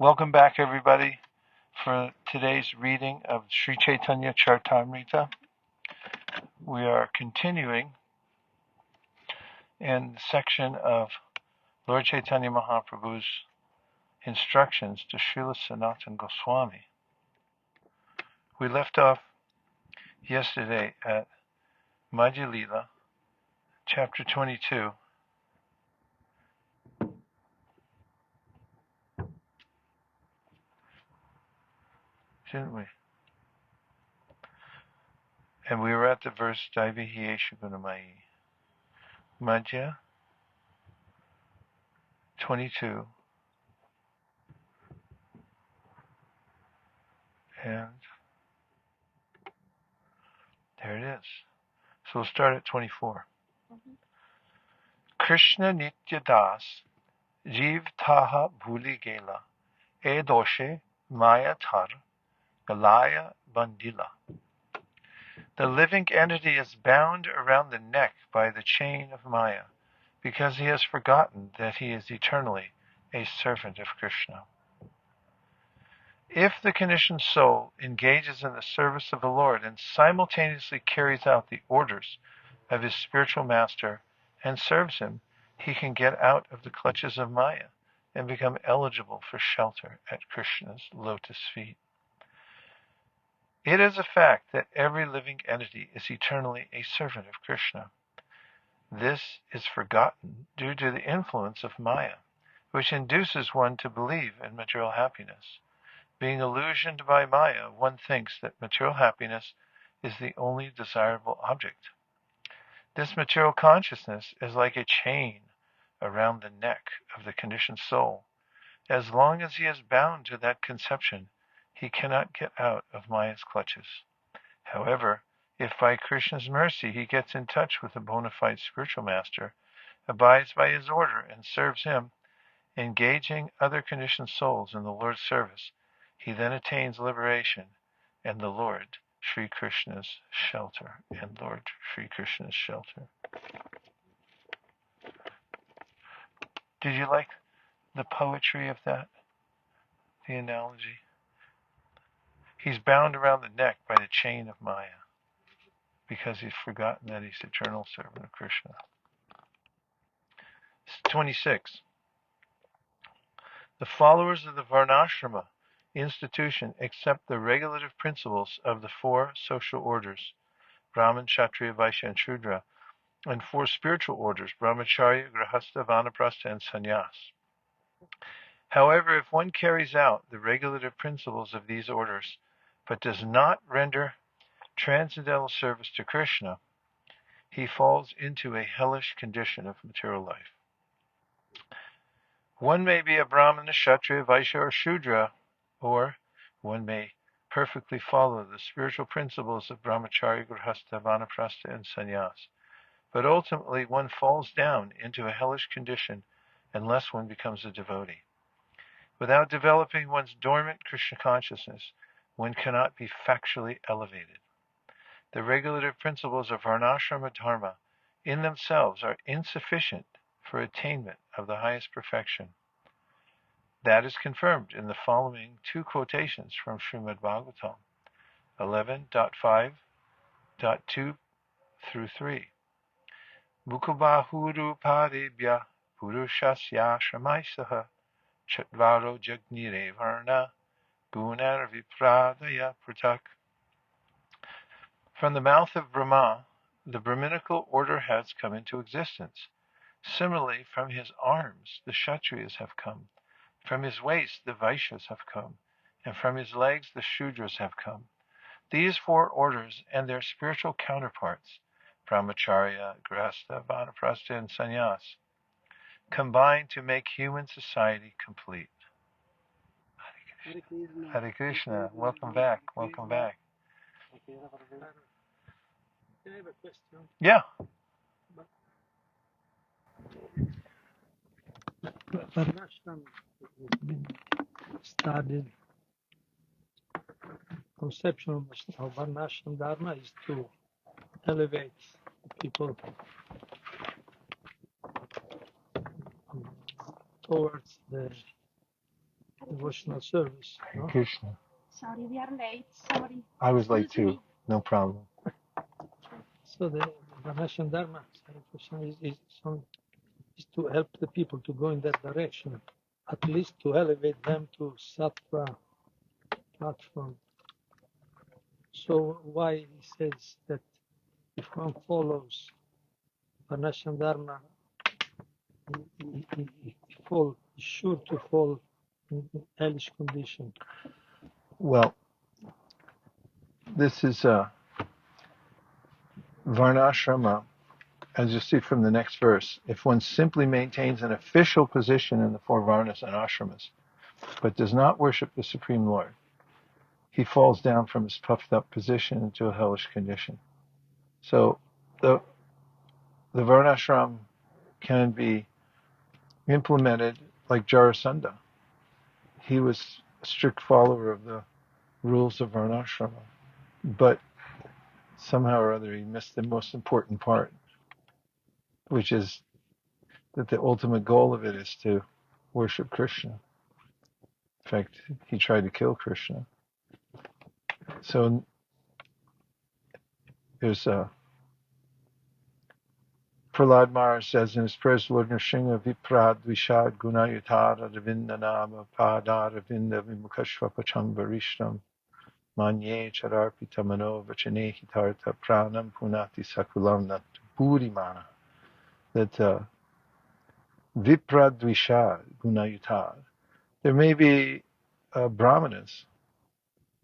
Welcome back, everybody, for today's reading of Sri Chaitanya Charitamrita. We are continuing in the section of Lord Chaitanya Mahaprabhu's instructions to Srila Sanatana Goswami. We left off yesterday at Madhya Lila, chapter 22. Didn't we? And we were at the verse Daivihi Gunamayi. Madhya 22. And there it is. So we'll start at 24. Kṛṣṇa Nitya Das Jeev Taha Bhuli Gela E Doshe Maya Tar Galaya Bandila. The living entity is bound around the neck by the chain of Maya because he has forgotten that he is eternally a servant of Krishna. If the conditioned soul engages in the service of the Lord and simultaneously carries out the orders of his spiritual master and serves him, he can get out of the clutches of Maya and become eligible for shelter at Krishna's lotus feet. It is a fact that every living entity is eternally a servant of Krishna. This is forgotten due to the influence of Maya, which induces one to believe in material happiness. Being illusioned by Maya, one thinks that material happiness is the only desirable object. This material consciousness is like a chain around the neck of the conditioned soul. As long as he is bound to that conception, he cannot get out of Maya's clutches. However, if by Krishna's mercy he gets in touch with a bona fide spiritual master, abides by his order, and serves him, engaging other conditioned souls in the Lord's service, he then attains liberation and the Lord Sri Krishna's shelter. Did you like the poetry of that? The analogy? He's bound around the neck by the chain of Maya because he's forgotten that he's eternal servant of Krishna. 26. The followers of the Varnashrama institution accept the regulative principles of the four social orders, Brahman, Kshatriya, Vaishya, and Shudra, and four spiritual orders, Brahmacharya, Grihastha, Vanaprastha, and Sannyas. However, if one carries out the regulative principles of these orders, but does not render transcendental service to Krishna, he falls into a hellish condition of material life. One may be a Brahmana, Kshatriya, Vaishya, or Shudra, or one may perfectly follow the spiritual principles of Brahmacharya, Grihastha, Vanaprastha, and Sannyas. But ultimately one falls down into a hellish condition unless one becomes a devotee. Without developing one's dormant Krishna consciousness, one cannot be factually elevated. The regulative principles of Varnashrama Dharma in themselves are insufficient for attainment of the highest perfection. That is confirmed in the following two quotations from Srimad Bhagavatam, 11.5.2 through 3. Mukhabahuru padebhya purushasya shamaisaha chatvaro jagnire varna gunar vipradaya pratak. From the mouth of Brahma, the Brahminical order has come into existence. Similarly, from his arms, the Kshatriyas have come. From his waist, the Vaishyas have come. And from his legs, the Shudras have come. These four orders and their spiritual counterparts, Brahmacharya, Grihastha, Vanaprastha, and Sannyas, combine to make human society complete. Hare Krishna. Welcome back. Welcome back. Can I have a question? Yeah. Varnashram has been studied. Conception of Varnashram Dharma is to elevate people towards the devotional service. No? Krishna. Sorry, we are late. Sorry. I was late Excuse too. No problem. So the Varnashram Dharma is to help the people to go in that direction, at least to elevate them to sattva platform. So why he says that if one follows Varnashram Dharma, he is sure to fall in hellish condition. Well, this is Varnashrama, as you see from the next verse. If one simply maintains an official position in the four Varnas and ashramas, but does not worship the Supreme Lord, he falls down from his puffed up position into a hellish condition. So the Varnashram can be implemented like Jarasandha. He was a strict follower of the rules of Varnashrama, but somehow or other he missed the most important part, which is that the ultimate goal of it is to worship Krishna. In fact, he tried to kill Krishna. So there's Prahlad Maharaj says in his prayers, Lord Nrsimha Viprad Vishad Gunayutara Ravindanama Padar Ravinda Vimukashvapacham Varishtam Manye Chararpita Mano Vachane Hitarta Pranam Punati Sakulam Nat Purimana. That Vipradvishad Gunayutad. There may be brahmanas,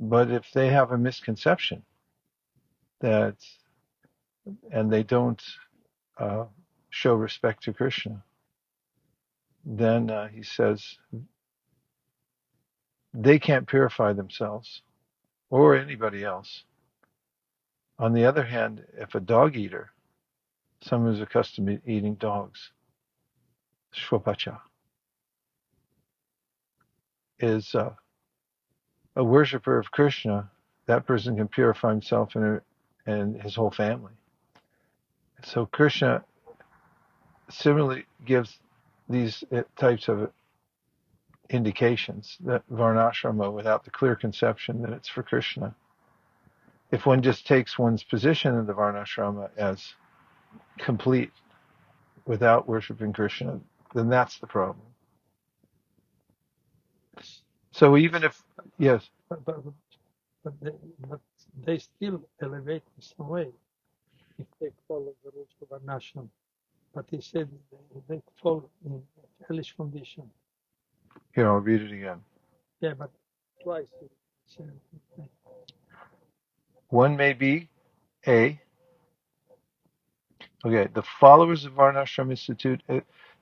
but if they have a misconception that, and they don't show respect to Krishna, then he says they can't purify themselves or anybody else. On the other hand, if a dog eater, someone who's accustomed to eating dogs, Shvapacha, is a worshiper of Krishna, that person can purify himself and his whole family. So Krishna similarly gives these types of indications that Varnashrama, without the clear conception that it's for Krishna. If one just takes one's position in the Varnashrama as complete without worshiping Krishna, then that's the problem. So even if, yes. But they still elevate in some way if they follow the rules of Varnashram. But he said they fall in hellish condition. Here, I'll read it again. Yeah, but twice he said. One may be the followers of Varnashram Institute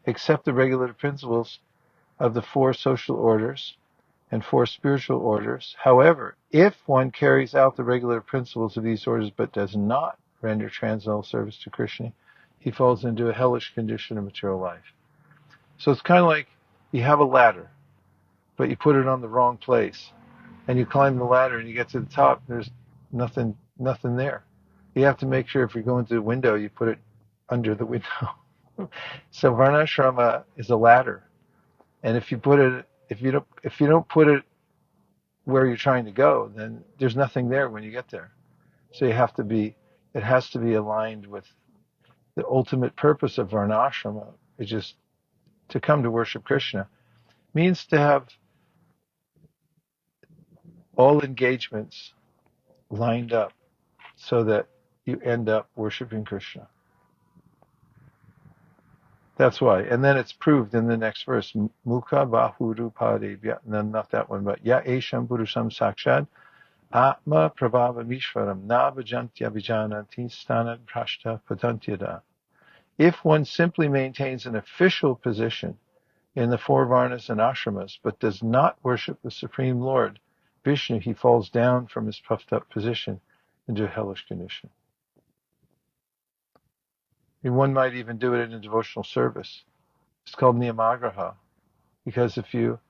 accept the regulative principles of the four social orders and four spiritual orders. However, if one carries out the regulative principles of these orders but does not render transcendental service to Krishna, he falls into a hellish condition of material life. So it's kind of like you have a ladder, but you put it on the wrong place. And you climb the ladder and you get to the top, there's nothing there. You have to make sure if you're going to the window, you put it under the window. So Varnashrama is a ladder. And if you don't put it where you're trying to go, then there's nothing there when you get there. So it has to be aligned with the ultimate purpose of Varnashrama, which is to come to worship Krishna. Means to have all engagements lined up so that you end up worshiping Krishna. That's why. And then it's proved in the next verse. Mukha bahuru padebhya. No, not that one, but ya esham purusham sakshad atma prabhava mishvaram na bhajantya vijananti stanad prashta patantyada. If one simply maintains an official position in the four varnas and ashramas, but does not worship the Supreme Lord, Vishnu, he falls down from his puffed up position into a hellish condition. And one might even do it in a devotional service. It's called niyamagraha, because if you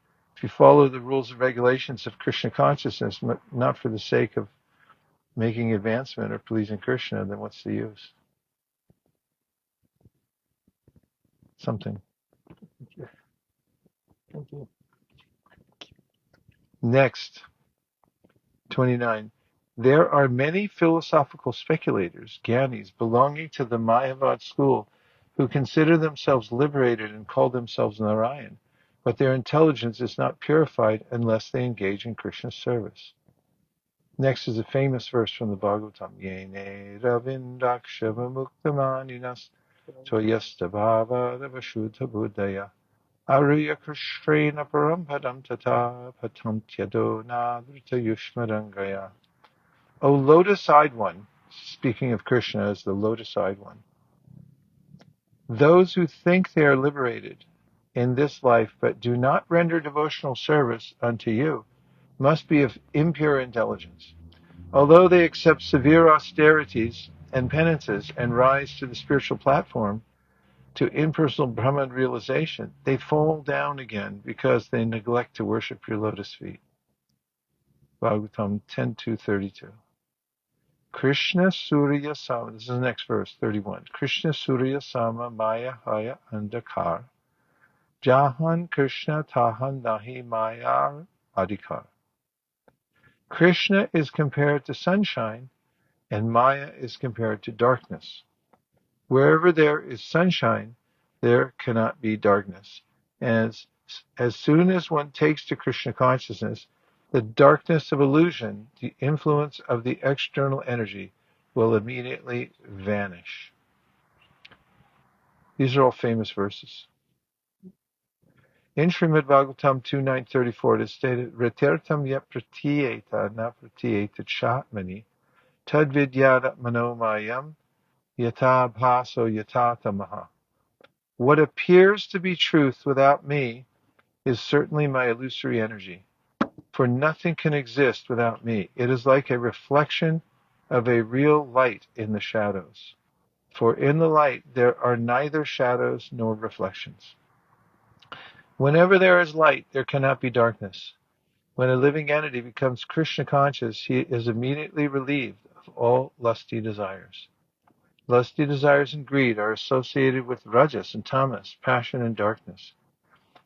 follow the rules and regulations of Krishna consciousness, not for the sake of making advancement or pleasing Krishna, then what's the use? Something. Thank you. Next, 29. There are many philosophical speculators, gyanis, belonging to the Mayavad school, who consider themselves liberated and call themselves Narayan, but their intelligence is not purified unless they engage in Krishna's service. Next is a famous verse from the Bhagavatam. Yene ravindakshava-muktamaninas toyastabhava ravashuddha buddhaya aruya krishrena parampadam tata patantyado nadrita yushmarangaya. O lotus-eyed one, speaking of Krishna as the lotus-eyed one, those who think they are liberated in this life but do not render devotional service unto you must be of impure intelligence. Although they accept severe austerities and penances and rise to the spiritual platform to impersonal Brahman realization, they fall down again because they neglect to worship your lotus feet. Bhagavatam 10.2.32. Krishna Surya Sama, this is the next verse, 31. Krishna Surya Sama Maya Haya Andakar. Jahan Krishna Tahan Nahi Maya Adhikar. Krishna is compared to sunshine and Maya is compared to darkness. Wherever there is sunshine, there cannot be darkness. As soon as one takes to Krishna consciousness, the darkness of illusion, the influence of the external energy, will immediately vanish. These are all famous verses. In Srimad Bhagavatam 2.9.34, it is stated, Ratertam yat pratiyeta na pratiyeta chatmani tad vidyada manomayam yata bhaso yata tamaha. What appears to be truth without me is certainly my illusory energy. For nothing can exist without me. It is like a reflection of a real light in the shadows. For in the light there are neither shadows nor reflections. Whenever there is light, there cannot be darkness. When a living entity becomes Krishna conscious, he is immediately relieved of all lusty desires. Lusty desires and greed are associated with rajas and tamas, passion and darkness.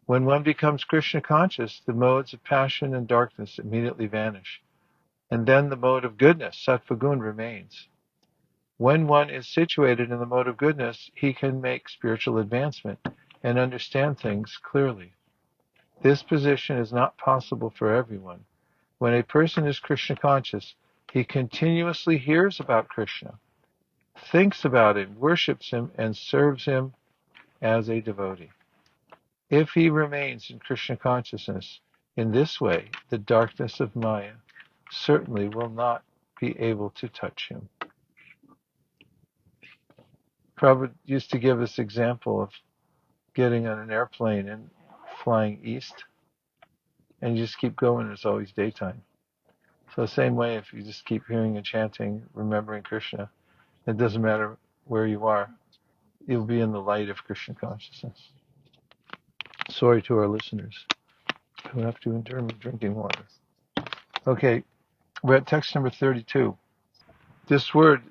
When one becomes Krishna conscious, the modes of passion and darkness immediately vanish. And then the mode of goodness, sattva-gun, remains. When one is situated in the mode of goodness, he can make spiritual advancement and understand things clearly. This position is not possible for everyone. When a person is Krishna conscious, he continuously hears about Krishna, thinks about him, worships him, and serves him as a devotee. If he remains in Krishna consciousness in this way, the darkness of Maya certainly will not be able to touch him. Prabhupada used to give this example of getting on an airplane and flying east, and you just keep going, it's always daytime. So the same way, if you just keep hearing and chanting, remembering Krishna, it doesn't matter where you are, you'll be in the light of Krishna consciousness. Sorry to our listeners who have to endure drinking water. Okay, we're at text number 32. This word,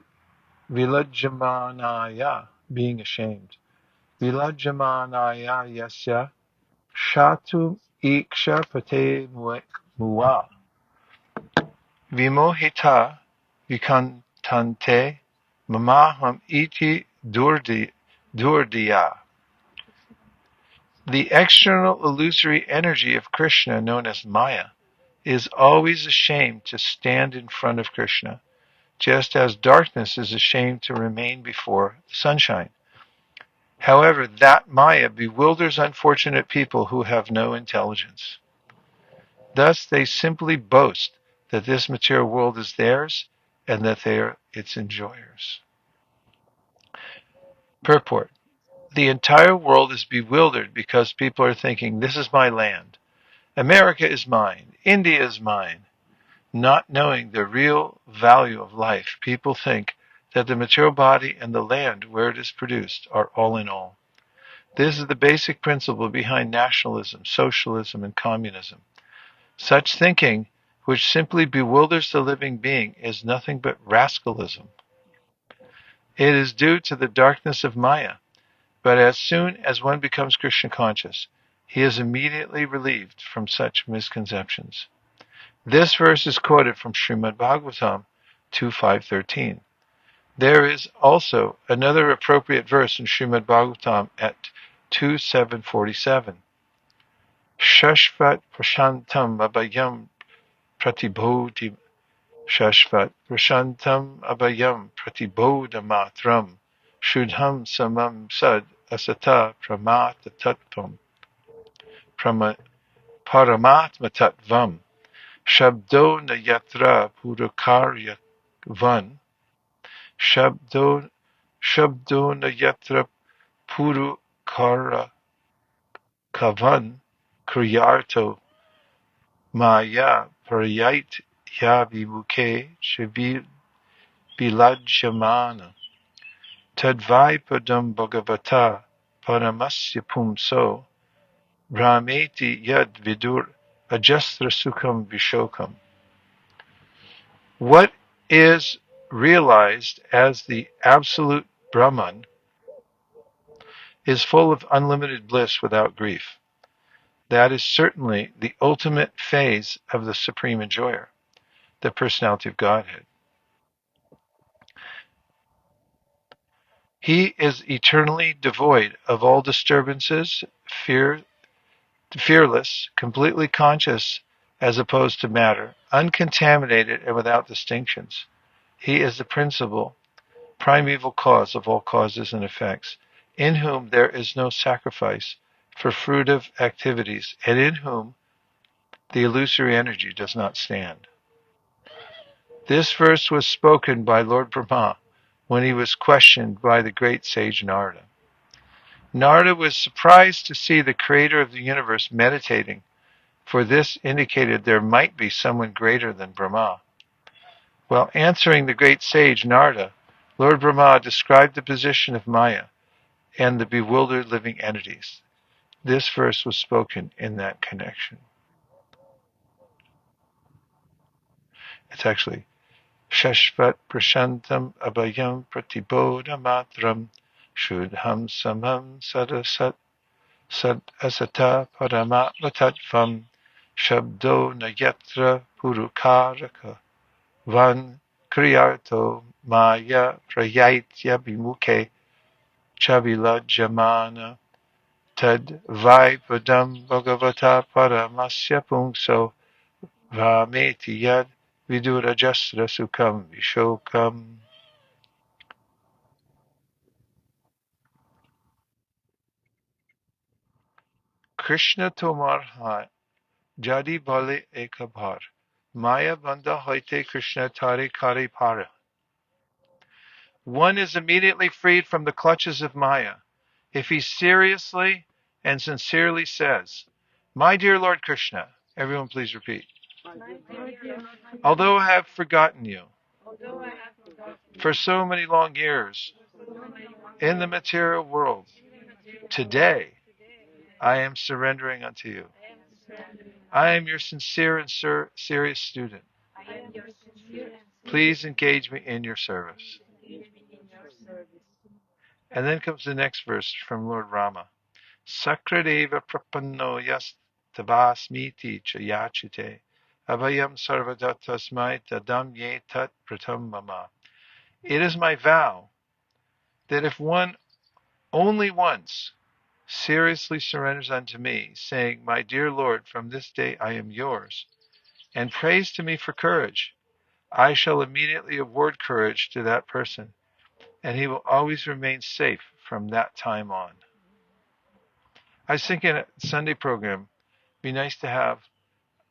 vilajjamanaya, being ashamed. Vilajjamanaya yasya shatum iksha pate muwa. Vimohita vikantante mamaham iti durdiya. The external illusory energy of Krishna, known as Maya, is always ashamed to stand in front of Krishna, just as darkness is ashamed to remain before the sunshine. However, that Maya bewilders unfortunate people who have no intelligence. Thus, they simply boast that this material world is theirs and that they are its enjoyers. Purport. The entire world is bewildered because people are thinking, this is my land. America is mine. India is mine. Not knowing the real value of life, people think that the material body and the land where it is produced are all in all. This is the basic principle behind nationalism, socialism, and communism. Such thinking, which simply bewilders the living being, is nothing but rascalism. It is due to the darkness of Maya, but as soon as one becomes Krishna conscious, he is immediately relieved from such misconceptions. This verse is quoted from Srimad Bhagavatam 2.5.13. There is also another appropriate verse in Srimad Bhagavatam at 2.7.47. Shashvat prashantam abhayam pratibodhi Shashvat prashantam abhayam pratibodha matram Shudham samam sad asata pramata tattvam paramatma tattvam Shabdo na yatra purukarya van Shabdo na yatra purukara kavan Kriyarto Maya Parayait Yavimuke Shabil Bilajamana Tadvaipadam Bhagavata Paramasya Pumso Brahmeti Yad Vidur Ajastra Sukham Vishokam. What is realized as the absolute Brahman is full of unlimited bliss without grief. That is certainly the ultimate phase of the Supreme Enjoyer, the personality of Godhead. He is eternally devoid of all disturbances, fearless, completely conscious as opposed to matter, uncontaminated and without distinctions. He is the principal, primeval cause of all causes and effects, in whom there is no sacrifice for fruitive activities, and in whom the illusory energy does not stand. This verse was spoken by Lord Brahma when he was questioned by the great sage Narada. Narada was surprised to see the creator of the universe meditating, for this indicated there might be someone greater than Brahma. While answering the great sage Narada, Lord Brahma described the position of Maya and the bewildered living entities. This verse was spoken in that connection. It's actually Shashvat prashantam abhayam pratibodha matram Shudham samam sadasat sad asata paramatma tattvam Shabdo na yatra purukaraka van kriyarto maya prayaitya bimuke chavila jamana tad vaipadam bhagavata paramasya pungso vameti yad vidurajasra sukham vishokam. Krishna tomar hai jadi bale ekabhar Maya banda hoite Krishna tare kare para. One is immediately freed from the clutches of Maya if he seriously and sincerely says, "My dear Lord Krishna," everyone please repeat, "although I have forgotten you for so many long years in the material world, today I am surrendering unto you. I am your sincere and serious student. Please engage me in your service." And then comes the next verse from Lord Rama. Sakradeva prapanno yas tabasmiti chayachite abhayam sarvadatasmai tadam ye tat pratam mama. It is my vow that if one only once seriously surrenders unto me, saying, "My dear Lord, from this day I am yours," and prays to me for courage, I shall immediately award courage to that person, and he will always remain safe from that time on. I was thinking at Sunday program, it'd be nice to have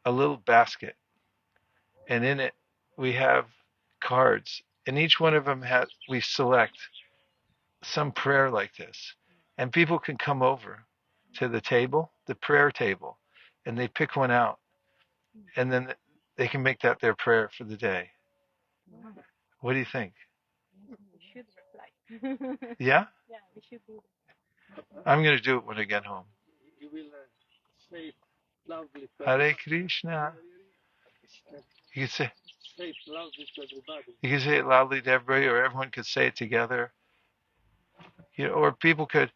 a little basket, and in it we have cards, and each one of them we select some prayer like this, and people can come over to the table, the prayer table, and they pick one out, and then they can make that their prayer for the day. What do you think? We should reply. Yeah? Yeah, we should do I'm going to do it when I get home. You will say it loudly. Hare Krishna. You can say Say it loudly to everybody. you can say it loudly to everybody, or everyone could say it together. Or people could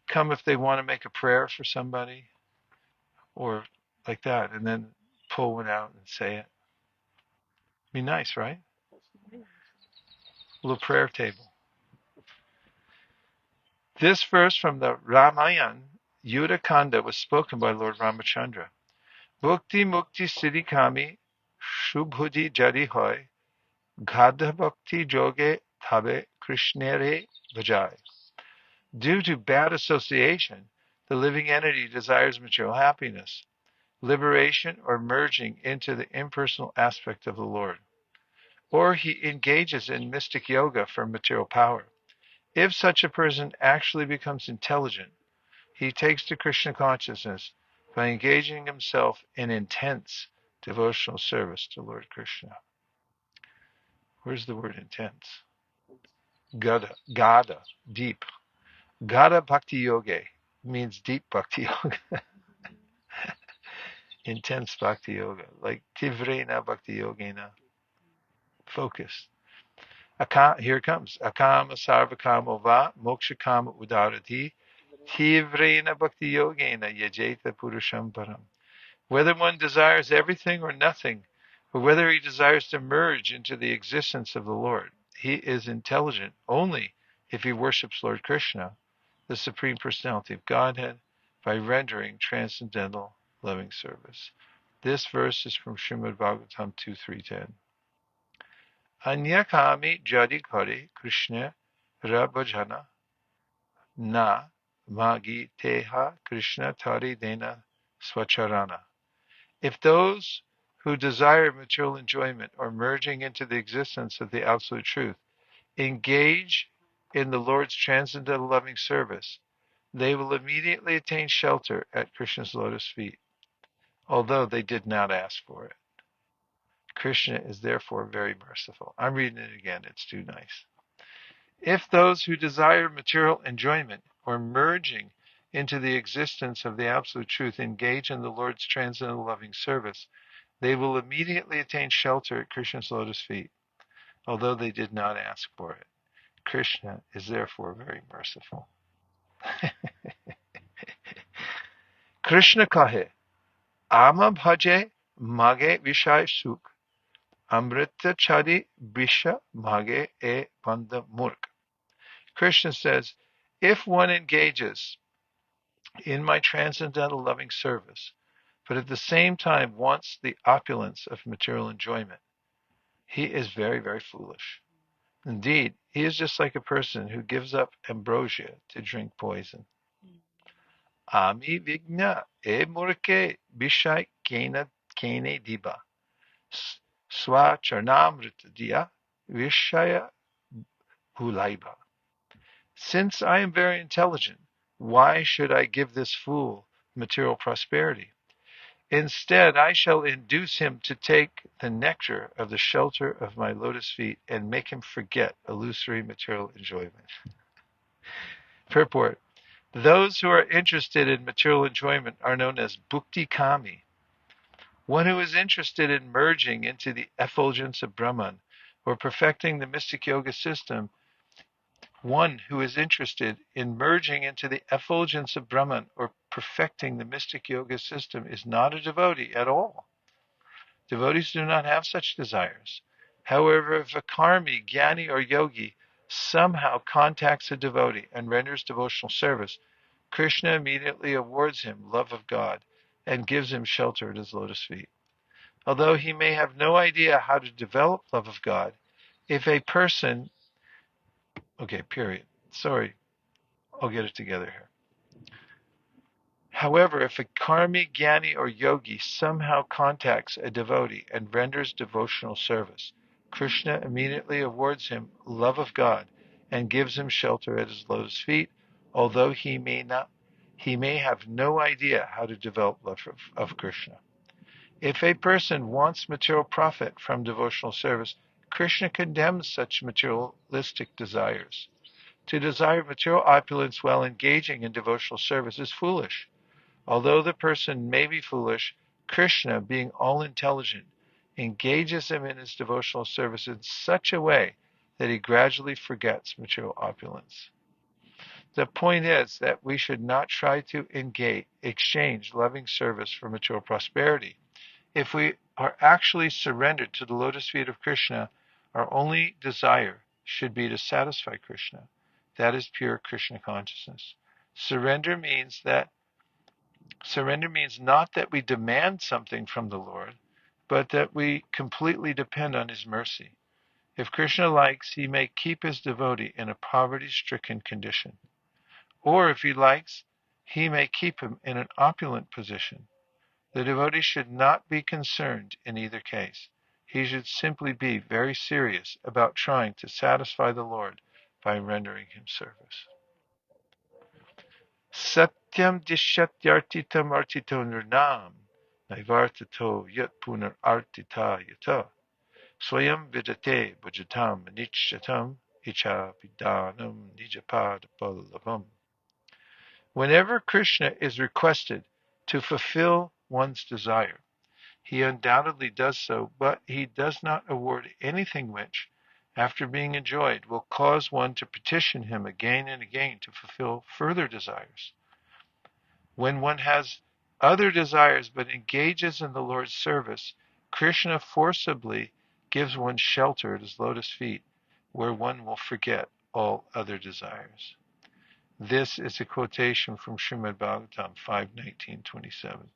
come if they want to make a prayer for somebody, or like that, and then pull one out and say it. Be nice, right? A little prayer table. This verse from the Ramayana, Yuddha Kanda, was spoken by Lord Ramachandra. Bhukti mukti siddhi kami, shubhudi jadi hoy, gadha bhakti joge tabe krishnere vajai. Due to bad association, the living entity desires material happiness, liberation, or merging into the impersonal aspect of the Lord. Or he engages in mystic yoga for material power. If such a person actually becomes intelligent, he takes to Krishna consciousness by engaging himself in intense devotional service to Lord Krishna. Where's the word intense? Gada, deep. Gada Bhakti Yoga means deep Bhakti Yoga. Intense Bhakti Yoga, like Tivrena Bhakti Yogena. Focus. Here it comes. Akama sarva-kamo va moksha kama udarati tivrena bhakti yogena yajeta purusham param. Whether one desires everything or nothing, or whether he desires to merge into the existence of the Lord, he is intelligent only if he worships Lord Krishna, the Supreme Personality of Godhead, by rendering transcendental loving service. This verse is from Srimad Bhagavatam 2.3.10. Anyakami jadi kare Krishna rabhajana na magi teha Krishna tari dena swacharana. If those who desire material enjoyment or merging into the existence of the Absolute Truth engage in the Lord's transcendental loving service, they will immediately attain shelter at Krishna's lotus feet, although they did not ask for it. Krishna is therefore very merciful. I'm reading it again. It's too nice. If those who desire material enjoyment or merging into the existence of the Absolute Truth engage in the Lord's transcendental loving service, they will immediately attain shelter at Krishna's lotus feet, although they did not ask for it. Krishna is therefore very merciful. Krishna kahe, ama bhaje mage vishay sukh, amrita chadi bisha mage e banda murk. Krishna says, if one engages in my transcendental loving service, but at the same time wants the opulence of material enjoyment, he is very, very foolish. Indeed, he is just like a person who gives up ambrosia to drink poison. Ami vigna e murke bishai kena kene diba. Swa charnamrita dia vishaya bhulaiba. Since I am very intelligent, why should I give this fool material prosperity? Instead, I shall induce him to take the nectar of the shelter of my lotus feet and make him forget illusory material enjoyment. Purport. Those who are interested in material enjoyment are known as bhukti kami. One who is interested in merging into the effulgence of Brahman or perfecting the mystic yoga system, one who is interested in merging into the effulgence of Brahman or perfecting the mystic yoga system is not a devotee at all. Devotees do not have such desires. However, if a karmi, jnani, or yogi somehow contacts a devotee and renders devotional service, Krishna immediately awards him love of God and gives him shelter at his lotus feet. Although he may have no idea how to develop love of God, if a person... Okay, period. Sorry, I'll get it together here. However, if a karmi, jnani, or yogi somehow contacts a devotee and renders devotional service, Krishna immediately awards him love of God and gives him shelter at his lotus feet, although he may have no idea how to develop love of Krishna. If a person wants material profit from devotional service, Krishna condemns such materialistic desires. To desire material opulence while engaging in devotional service is foolish. Although the person may be foolish, Krishna, being all-intelligent, engages him in his devotional service in such a way that he gradually forgets material opulence. The point is that we should not try to exchange loving service for material prosperity. If we are actually surrendered to the lotus feet of Krishna, our only desire should be to satisfy Krishna. That is pure Krishna consciousness. Surrender means not that we demand something from the Lord, but that we completely depend on his mercy. If Krishna likes, he may keep his devotee in a poverty-stricken condition. Or if he likes, he may keep him in an opulent position. The devotee should not be concerned in either case. He should simply be very serious about trying to satisfy the Lord by rendering him service. Satyam dishatyartitam artito nirnam naivartato yat punar artita yata swayam vidate bhajatam anichatam icha vidanam nijapad pallabam. Whenever Krishna is requested to fulfill one's desire, he undoubtedly does so, but he does not award anything which, after being enjoyed, will cause one to petition him again and again to fulfill further desires. When one has other desires but engages in the Lord's service, Krishna forcibly gives one shelter at his lotus feet, where one will forget all other desires. This is a quotation from Srimad Bhagavatam 5:19-27.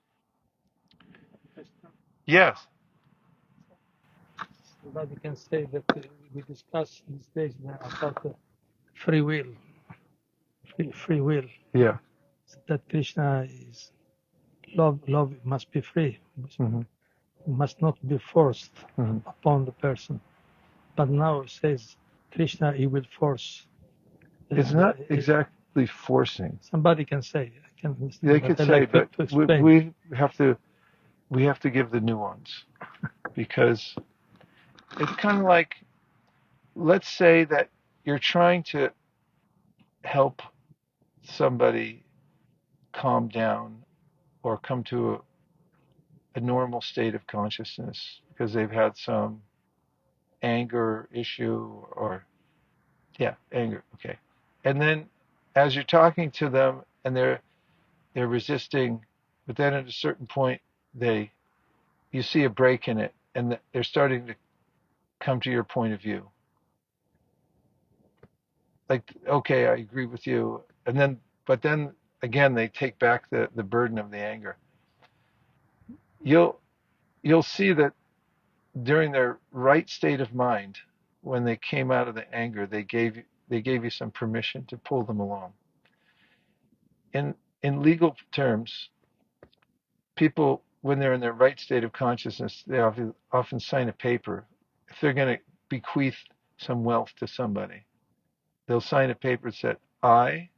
Yes. Somebody can say that we discuss these days about free will. Free will. Yeah. That Krishna is love. Love must be free. Mm-hmm. Must not be forced upon the person. But now it says Krishna, he will force. It's not exactly forcing. Somebody can say. I can understand. They could say, but we have to give the nuance, because it's kind of like, let's say that you're trying to help somebody calm down or come to a normal state of consciousness because they've had some anger issue or anger. Okay. And then as you're talking to them and they're resisting, but then at a certain point you see a break in it and they're starting to come to your point of view. Like, okay, I agree with you. But then again, they take back the burden of the anger. You'll see that during their right state of mind, when they came out of the anger, they gave you some permission to pull them along. In legal terms, people, when they're in their right state of consciousness, they often sign a paper. If they're going to bequeath some wealth to somebody, they'll sign a paper that said, I,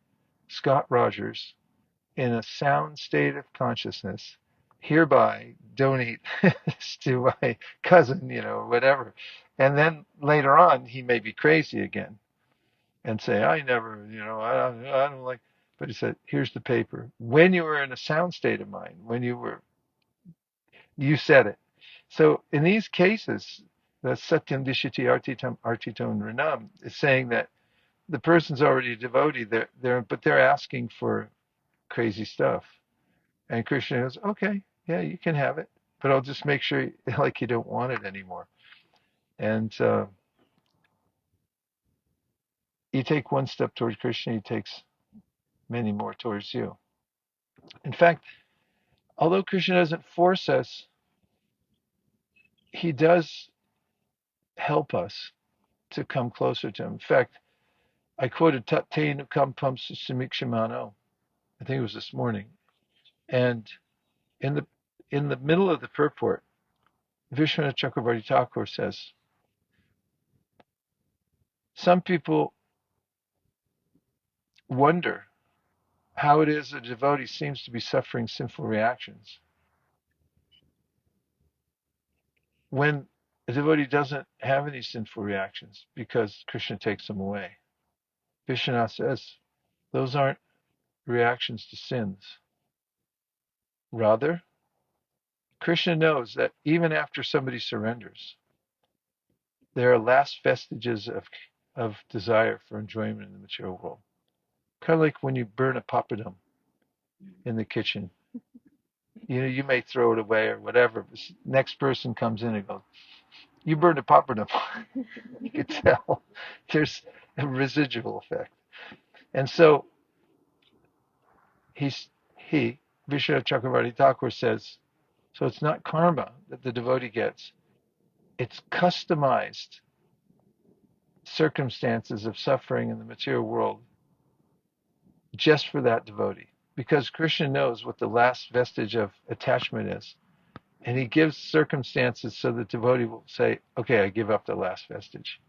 Scott Rogers, in a sound state of consciousness, hereby donate this to my cousin, whatever. And then later on, he may be crazy again and say, I never, I don't like, but he said, here's the paper. When you were in a sound state of mind, you said it. So in these cases, the satyam dishiti artiton rinam is saying that the person's already a devotee, but they're asking for crazy stuff. And Krishna goes, okay, yeah, you can have it, but I'll just make sure like you don't want it anymore. And you take one step towards Krishna, he takes many more towards you. In fact, although Krishna doesn't force us, he does help us to come closer to him. In fact, I quoted Tattenu Kampam Samikshamano, I think it was this morning. And in the middle of the purport, Vishwanath Chakravarti Thakur says, some people wonder how it is a devotee seems to be suffering sinful reactions when a devotee doesn't have any sinful reactions because Krishna takes them away. Vishwanath says those aren't reactions to sins. Rather, Krishna knows that even after somebody surrenders, there are last vestiges of desire for enjoyment in the material world. Kind of like when you burn a papadum in the kitchen. You may throw it away or whatever. But next person comes in and goes, "You burned a papadam." You can tell there's a residual effect. And so he, Vishnu Chakravarti Thakur says, so it's not karma that the devotee gets. It's customized circumstances of suffering in the material world just for that devotee. Because Krishna knows what the last vestige of attachment is. And he gives circumstances so the devotee will say, okay, I give up the last vestige.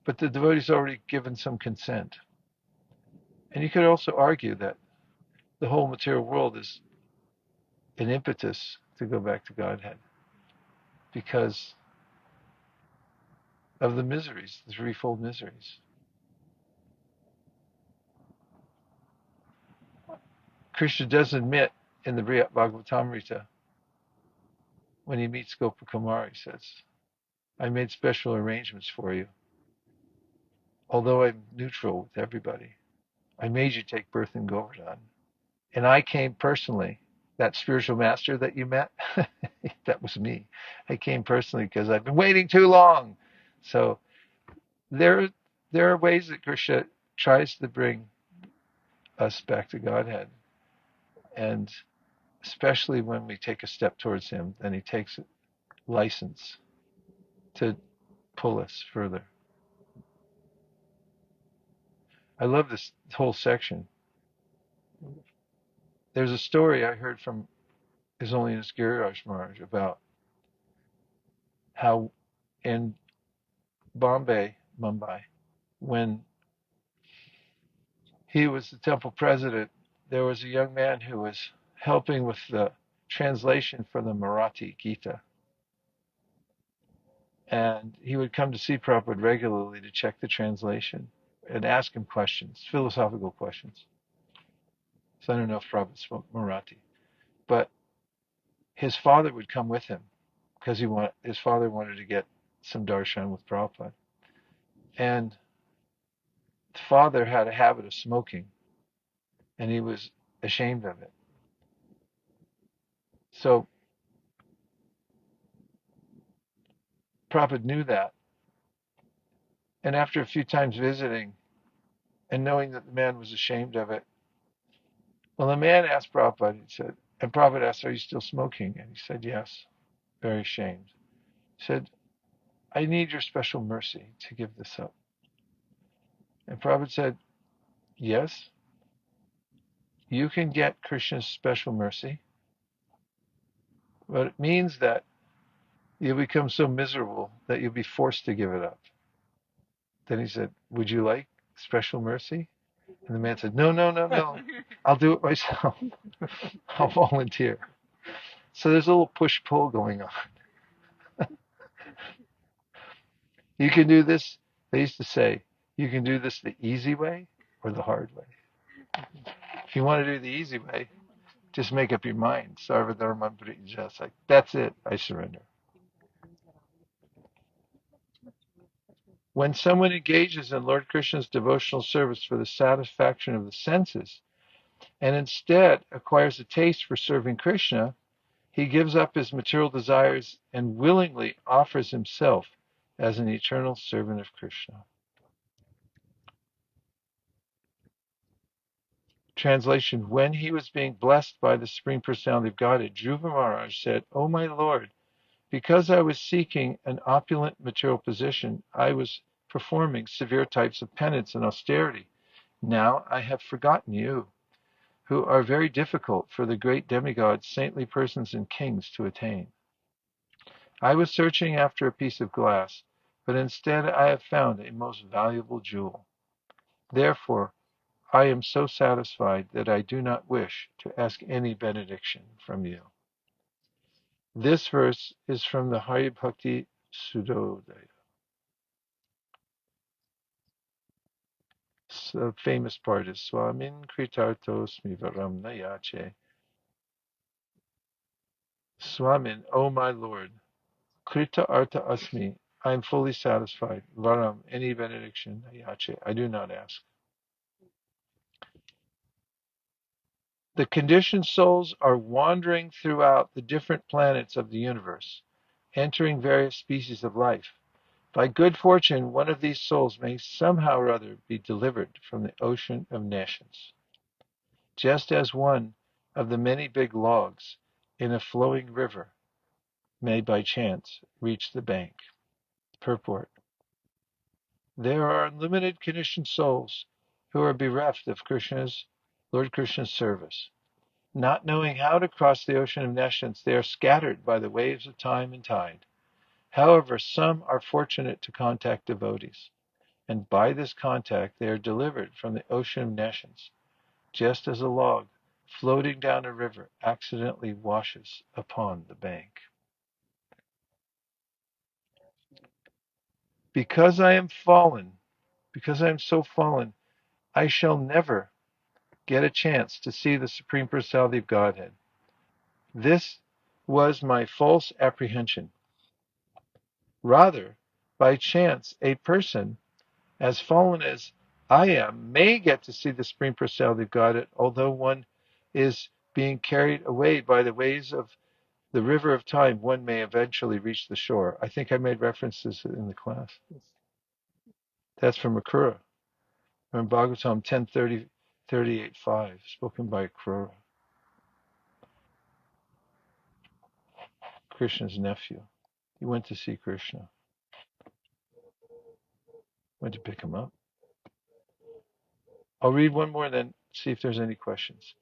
But the devotee's already given some consent. And you could also argue that the whole material world is an impetus to go back to Godhead because of the miseries, the threefold miseries. Krishna does admit in the Bhagavatamrita, when he meets Gopakumar, he says, I made special arrangements for you. Although I'm neutral with everybody, I made you take birth in Govardhan. And I came personally, that spiritual master that you met, that was me. I came personally because I've been waiting too long. So there are ways that Krishna tries to bring us back to Godhead. And especially when we take a step towards him, then he takes license to pull us further. I love this whole section. There's a story I heard from His Holiness Girirāja Mahārāja about how in Bombay, Mumbai, when he was the temple president, there was a young man who was helping with the translation for the Marāṭhī Gītā. And he would come to see Prabhupada regularly to check the translation and ask him questions, philosophical questions. So I don't know if Prabhupada spoke Marathi. But his father would come with him because his father wanted to get some darshan with Prabhupada. And the father had a habit of smoking, and he was ashamed of it. So Prabhupada knew that. And after a few times visiting and knowing that the man was ashamed of it, well, the man asked Prabhupada, he said, and Prabhupada asked, are you still smoking? And he said, yes, very ashamed. He said, I need your special mercy to give this up. And Prabhupada said, yes, you can get Krishna's special mercy, but it means that you'll become so miserable that you'll be forced to give it up. Then he said, would you like special mercy? And the man said, no, no, no, no. I'll do it myself. I'll volunteer. So there's a little push-pull going on. You can do this, they used to say, you can do this the easy way or the hard way. If you want to do the easy way, just make up your mind. Sarva-dharmān parityajya. Like, that's it. I surrender. When someone engages in Lord Krishna's devotional service for the satisfaction of the senses, and instead acquires a taste for serving Krishna, he gives up his material desires and willingly offers himself as an eternal servant of Krishna. Translation, when he was being blessed by the Supreme Personality of Godhead, Dhruva Maharaj said, O my Lord, because I was seeking an opulent material position, I was performing severe types of penance and austerity. Now I have forgotten you, who are very difficult for the great demigods, saintly persons, and kings to attain. I was searching after a piece of glass, but instead I have found a most valuable jewel. Therefore, I am so satisfied that I do not wish to ask any benediction from you. This verse is from the Hari Bhakti Sudodaya. The famous part is Swamin Kritartosmi Varam Nayache. Swamin, O my Lord, Krita Arta Asmi, I am fully satisfied. Varam, any benediction, Nayache, I do not ask. The conditioned souls are wandering throughout the different planets of the universe, entering various species of life. By good fortune, one of these souls may somehow or other be delivered from the ocean of nations, just as one of the many big logs in a flowing river may by chance reach the bank. Purport. There are unlimited conditioned souls who are bereft of Lord Krishna's service. Not knowing how to cross the ocean of nations, they are scattered by the waves of time and tide. However, some are fortunate to contact devotees, and by this contact they are delivered from the ocean of nations, just as a log floating down a river accidentally washes upon the bank. Because I am so fallen, I shall never get a chance to see the Supreme Personality of Godhead. This was my false apprehension. Rather, by chance, a person as fallen as I am may get to see the Supreme Personality of Godhead, although one is being carried away by the waves of the river of time, one may eventually reach the shore. I think I made references in the class. That's from Akrura, from Bhagavatam 10:38:5, spoken by Akrura, Krishna's nephew. He went to see Krishna, went to pick him up. I'll read one more and then see if there's any questions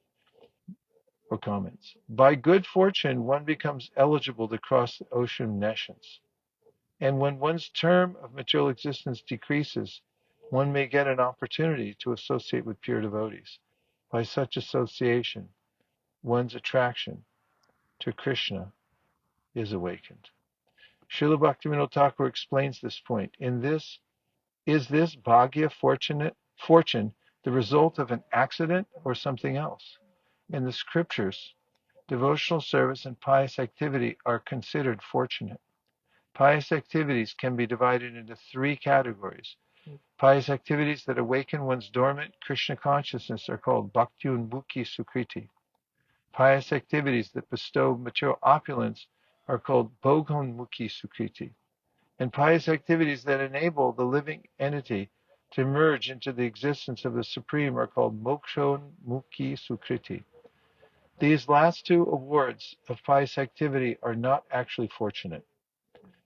or comments. By good fortune, one becomes eligible to cross the ocean of nations. And when one's term of material existence decreases, one may get an opportunity to associate with pure devotees. By such association, one's attraction to Krishna is awakened. Srila Bhaktivinoda Thakur explains this point. Is this bhagya fortune the result of an accident or something else? In the scriptures, devotional service and pious activity are considered fortunate. Pious activities can be divided into three categories. Pious activities that awaken one's dormant Krishna consciousness are called bhakti-unmukhi sukriti. Pious activities that bestow material opulence are called bhoga-unmukhi sukriti. And pious activities that enable the living entity to merge into the existence of the Supreme are called moksha-unmukhi sukriti. These last two awards of pious activity are not actually fortunate.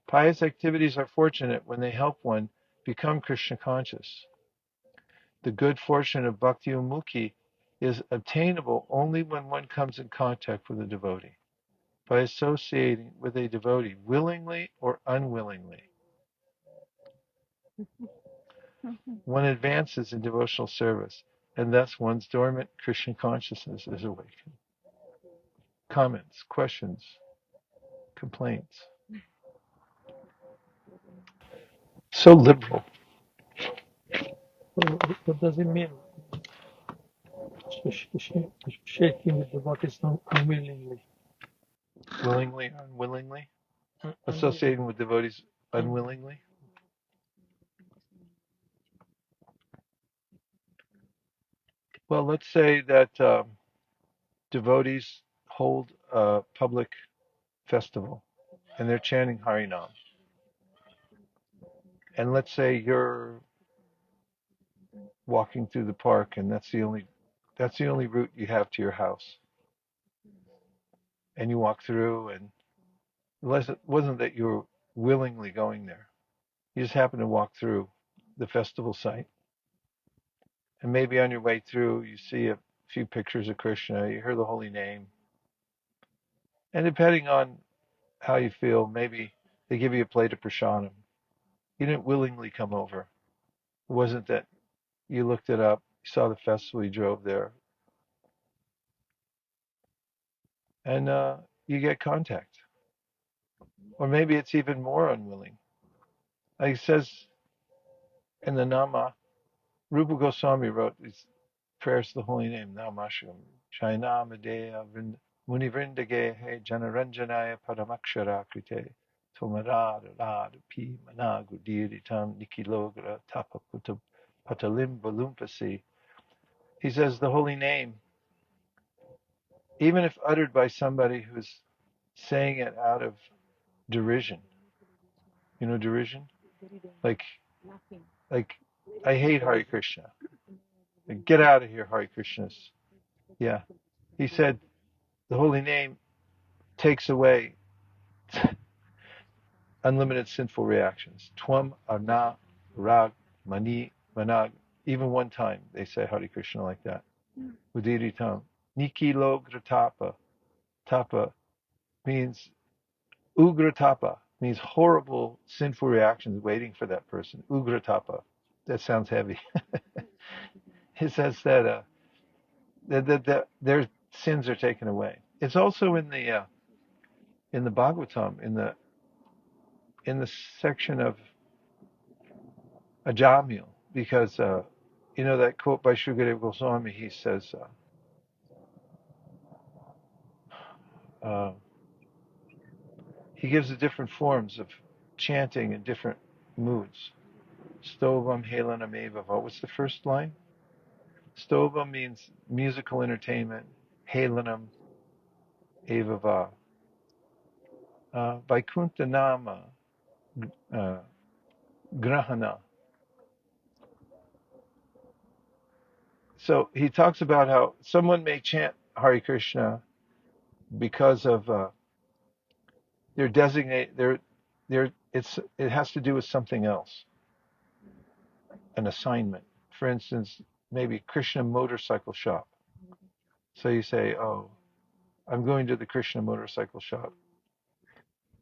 Pious activities are fortunate when they help one become Krishna conscious. The good fortune of Bhakti Mukhi is obtainable only when one comes in contact with a devotee. By associating with a devotee, willingly or unwillingly, one advances in devotional service, and thus one's dormant Krishna consciousness is awakened. Comments, questions, complaints? So liberal. What does it mean? Shaking with devotees unwillingly. Willingly, unwillingly? Associating with devotees unwillingly? Well, let's say that devotees hold a public festival and they're chanting Harinam. And let's say you're walking through the park and that's the only route you have to your house. And you walk through and it wasn't that you were willingly going there. You just happen to walk through the festival site. And maybe on your way through you see a few pictures of Krishna, you hear the holy name. And depending on how you feel, maybe they give you a plate of prasadam. You didn't willingly come over. It wasn't that you looked it up, you saw the festival, you drove there, and you get contact. Or maybe it's even more unwilling. Like it says in the Nama, Rupa Goswami wrote these prayers to the holy name, Namasham, Chainamadeya Munivrindagehe Janaranjanaya Paramakshara Krite Tomarada Rada Pi Managudiritam Nikilogra Tapakuta Patalim Balumpasi. He says the holy name even if uttered by somebody who's saying it out of derision. You know derision? Like, I hate Hare Krishna. Like, get out of here, Hare Krishnas. Yeah. He said the holy name takes away unlimited sinful reactions. Twam arna rag mani manag. Even one time they say Hare Krishna like that. Udiritam. Niki logratapa. Tapa means ugratapa, means horrible sinful reactions waiting for that person. Ugratapa. That sounds heavy. It says that, that their sins are taken away. It's also in the Bhagavatam, in the section of Ajamil, because that quote by Shukadeva Goswami. He says, he gives the different forms of chanting in different moods. Stovam Helanam Evava. What's the first line? Stova means musical entertainment. Helanam Evava. Vaikuntha Nama Grahana. So he talks about how someone may chant Hare Krishna because of their designate their it has to do with something else, an assignment. For instance, maybe Krishna motorcycle shop. So you say, "Oh, I'm going to the Krishna motorcycle shop."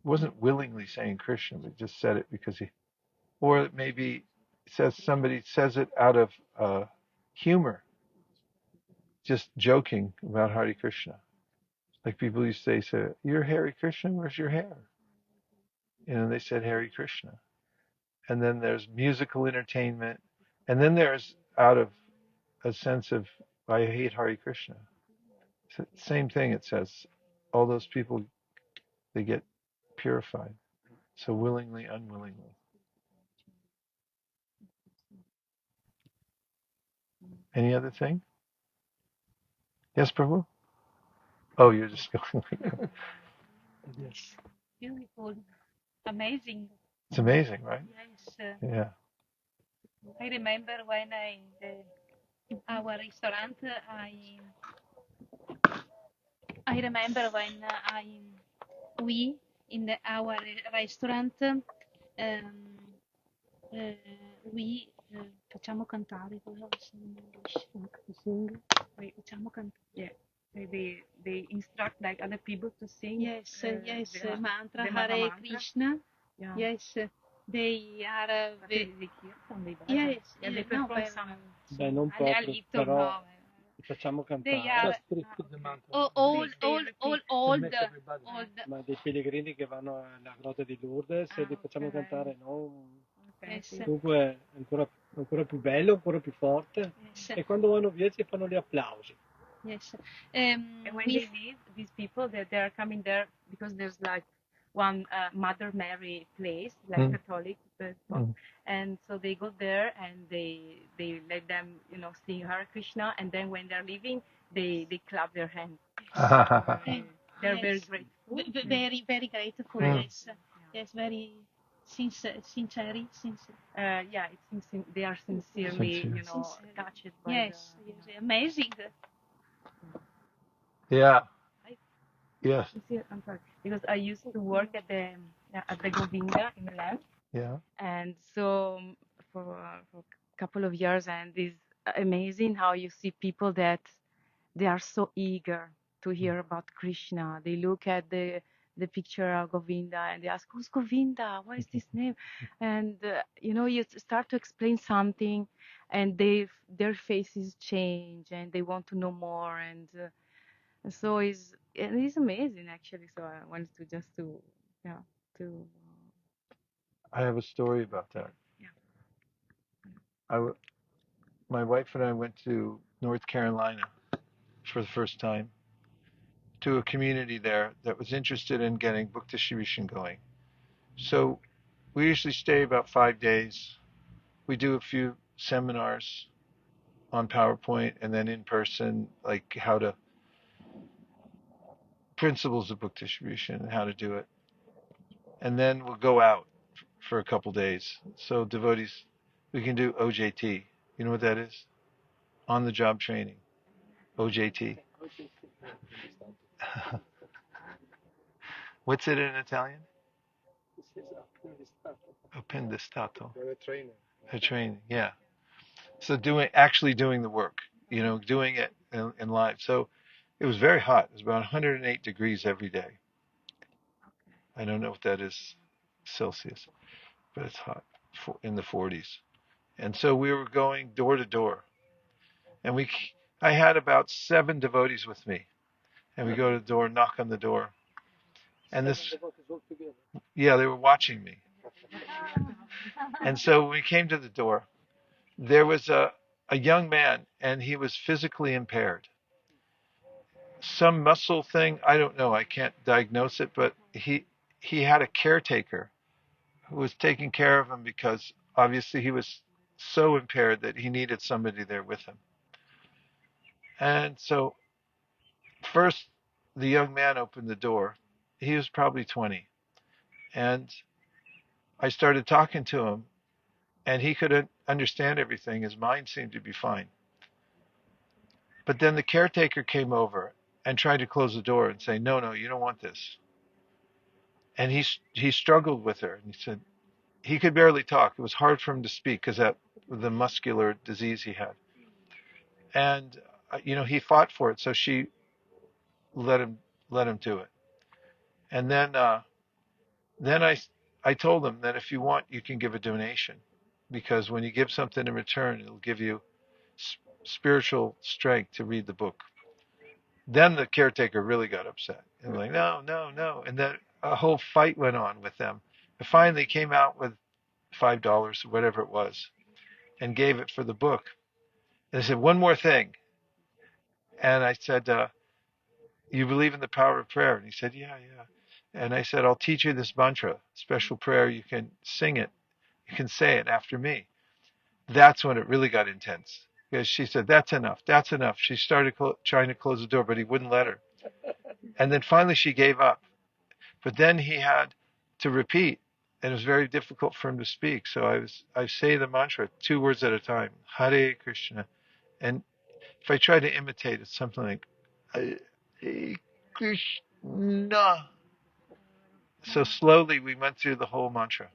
Wasn't willingly saying Krishna, but just said it because he. Or it maybe somebody says it out of humor, just joking about Hare Krishna. Like people used to say, "You're Hare Krishna, where's your hair?" They said Hare Krishna. And then there's musical entertainment. And then there's out of a sense of, I hate Hare Krishna. Same thing, it says. All those people, they get purified. So willingly, unwillingly. Any other thing? Yes, Prabhu? Oh, you're just going. Yes. Beautiful. Amazing. It's amazing, right? Yes. Yeah. I remember when our restaurant, I remember when we in our restaurant we facciamo cantare, cosa in English? Sing. We facciamo cantare. Yeah. They instruct like other people to sing. Yes, mantra, Hare Krishna. Yeah. Yes, they are. They yes, yeah, they perform some. Beh, non a proprio, little però no. facciamo They cantare. are Just repeat the mantra. old, Ma dei pellegrini che vanno alla grotta di Lourdes e li facciamo cantare, no? Yes. Dunque è ancora più bello, ancora più forte. Yes. E quando vanno via ci fanno gli applausi. Yes. And when they leave, these people that they are coming there because there's like one Mother Mary place, like Catholic, and so they go there and they let them sing Hare Krishna, and then when they're leaving, they clap their hands. They're very grateful. Very very grateful. Yes. Yes. Very sincere. Yeah, they are sincerely, touched by. Yes. Amazing. Yeah. Yes. I'm sorry, because I used to work at the Govinda in Milan. Yeah. And so for a couple of years, and it's amazing how you see people that they are so eager to hear about Krishna. They look at the picture of Govinda and they ask, "Who's Govinda? What is this name?" And you start to explain something, and their faces change, and they want to know more, and so it's amazing actually. So I wanted to just to I have a story about that. Yeah. My wife and I went to North Carolina for the first time to a community there that was interested in getting book distribution going. So we usually stay about 5 days. We do a few seminars on PowerPoint and then in person, like how to principles of book distribution and how to do it. And then we'll go out for a couple days. So devotees, we can do OJT. You know what that is? On the job training. OJT. What's it in Italian? Apprendistato. A training, yeah. So actually doing the work, doing it in live. So it was very hot. It was about 108 degrees every day. I don't know what that is Celsius, but it's hot in the 40s. And so we were going door to door, and I had about 7 devotees with me, and we go to the door, knock on the door, and they were watching me. And so when we came to the door, there was a young man, and he was physically impaired. Some muscle thing, I don't know, I can't diagnose it, but he had a caretaker who was taking care of him because obviously he was so impaired that he needed somebody there with him. And so first the young man opened the door. He was probably 20. And I started talking to him, and he could understand everything. His mind seemed to be fine. But then the caretaker came over and tried to close the door and say, no, you don't want this. And he struggled with her. And he said he could barely talk. It was hard for him to speak because of the muscular disease he had. And, he fought for it. So she let him do it. And then I told him that if you want, you can give a donation, because when you give something in return, it'll give you spiritual strength to read the book. Then the caretaker really got upset and like, no. And then a whole fight went on with them. And finally came out with $5 or whatever it was and gave it for the book. And they said, one more thing. And I said, you believe in the power of prayer? And he said, yeah. And I said, I'll teach you this mantra, special prayer. You can sing it. You can say it after me. That's when it really got intense, because she said, that's enough. She started trying to close the door, but he wouldn't let her. And then finally she gave up. But then he had to repeat, and it was very difficult for him to speak. So I say the mantra 2 words at a time, Hare Krishna. And if I try to imitate, it's something like, Hare Krishna. So slowly we went through the whole mantra.